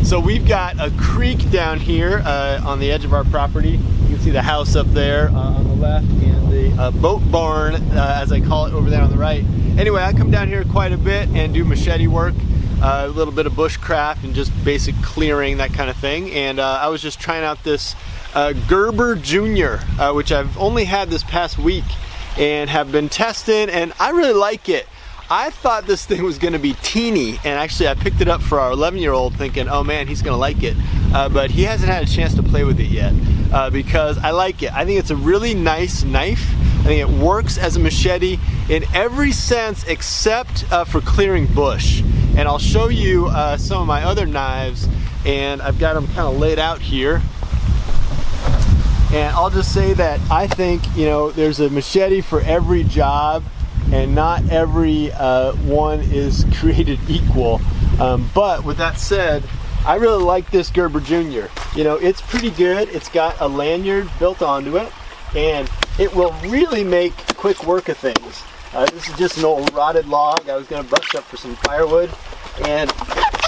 So we've got a creek down here on the edge of our property. You can see the house up there on the left, and the boat barn, as I call it, over there on the right. Anyway, I come down here quite a bit and do machete work, a little bit of bushcraft and just basic clearing, that kind of thing. And I was just trying out this Gerber Junior, which I've only had this past week and have been testing, and I really like it. I thought this thing was gonna be teeny, and actually I picked it up for our 11-year-old thinking, oh man, he's gonna like it. But he hasn't had a chance to play with it yet because I like it. I think it's a really nice knife. I think it works as a machete in every sense except for clearing bush. And I'll show you some of my other knives, and I've got them kind of laid out here. And I'll just say that I think, you know, there's a machete for every job, and not every one is created equal. But with that said, I really like this Gerber Junior. You know, it's pretty good. It's got a lanyard built onto it, and it will really make quick work of things. This is just an old rotted log I was gonna bust up for some firewood, and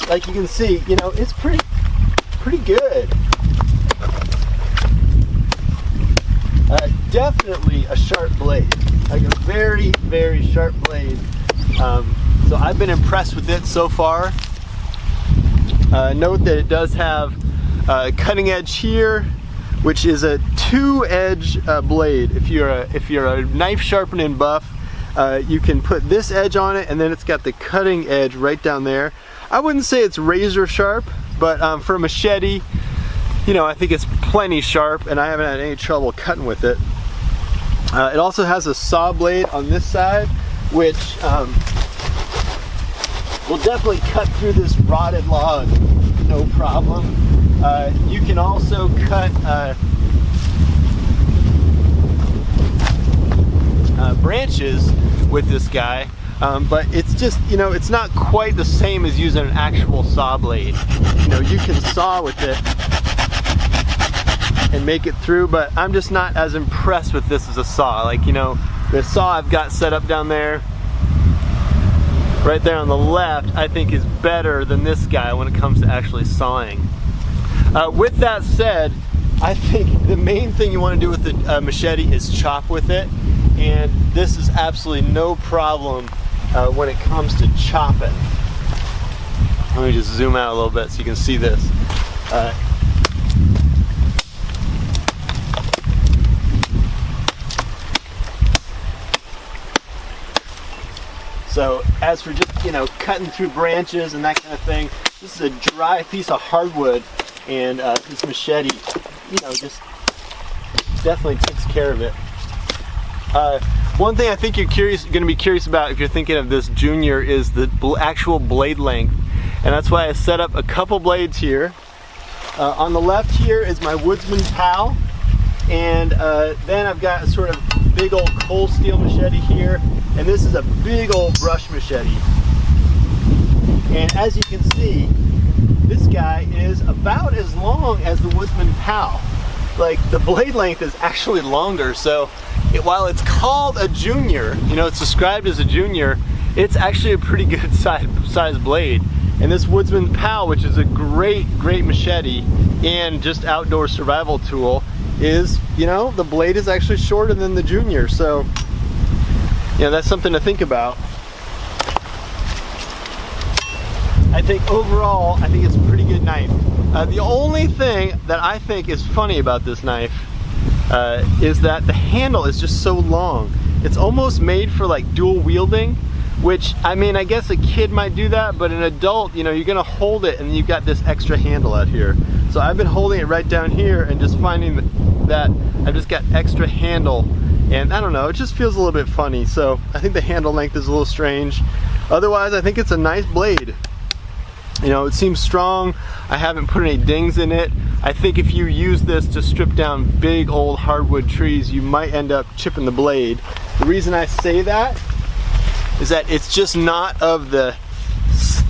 like you can see, you know, it's pretty good. Definitely a sharp blade, like a very, very sharp blade. So I've been impressed with it so far. Note that it does have a cutting edge here, which is a 2-edge blade. If you're a knife sharpening buff, you can put this edge on it, and then it's got the cutting edge right down there. I wouldn't say it's razor sharp, but for a machete, you know, I think it's plenty sharp, and I haven't had any trouble cutting with it. It also has a saw blade on this side, which will definitely cut through this rotted log, no problem. You can also cut branches with this guy, but it's just, you know, it's not quite the same as using an actual saw blade. You know, you can saw with it and make it through, but I'm just not as impressed with this as a saw. Like, you know, the saw I've got set up down there, right there on the left, I think is better than this guy when it comes to actually sawing. With that said, I think the main thing you want to do with the machete is chop with it, and this is absolutely no problem when it comes to chopping. Let me just zoom out a little bit so you can see this. So as for just, you know, cutting through branches and that kind of thing, this is a dry piece of hardwood, and this machete, you know, just definitely takes care of it. One thing I think you're going to be curious about if you're thinking of this Junior is the actual blade length, and that's why I set up a couple blades here. On the left here is my Woodsman's Pal, and then I've got a sort of big old cold steel machete here, and this is a big old brush machete. And as you can see, this guy is about as long as the Woodsman's Pal. Like, the blade length is actually longer, so while it's called a Junior, you know, it's described as a Junior, it's actually a pretty good size blade. And this Woodsman's Pal, which is a great machete and just outdoor survival tool, is, you know, the blade is actually shorter than the Junior, so, you know, that's something to think about. I think overall, I think it's a pretty good knife. The only thing that I think is funny about this knife is that the handle is just so long. It's almost made for like dual wielding, which, I mean, I guess a kid might do that, but an adult, you know, you're gonna hold it and you've got this extra handle out here. So I've been holding it right down here and just finding that I've just got extra handle, and I don't know, it just feels a little bit funny. So I think the handle length is a little strange. Otherwise, I think it's a nice blade. You know, it seems strong. I haven't put any dings in it. I think if you use this to strip down big old hardwood trees, you might end up chipping the blade. The reason I say that is that it's just not of the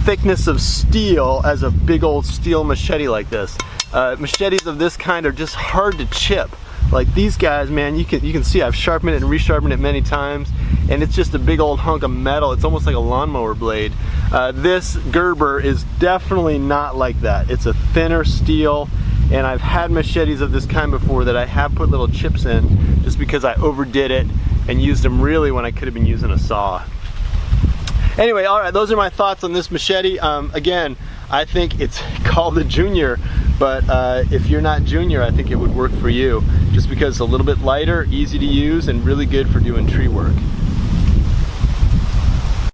thickness of steel as a big old steel machete like this. Machetes of this kind are just hard to chip. Like these guys, man, you can see I've sharpened it and resharpened it many times, and it's just a big old hunk of metal. It's almost like a lawnmower blade. This Gerber is definitely not like that. It's a thinner steel, and I've had machetes of this kind before that I have put little chips in just because I overdid it and used them really when I could have been using a saw. Anyway, all right, those are my thoughts on this machete. Again, I think it's called the Junior, but if you're not Junior, I think it would work for you, just because it's a little bit lighter, easy to use, and really good for doing tree work.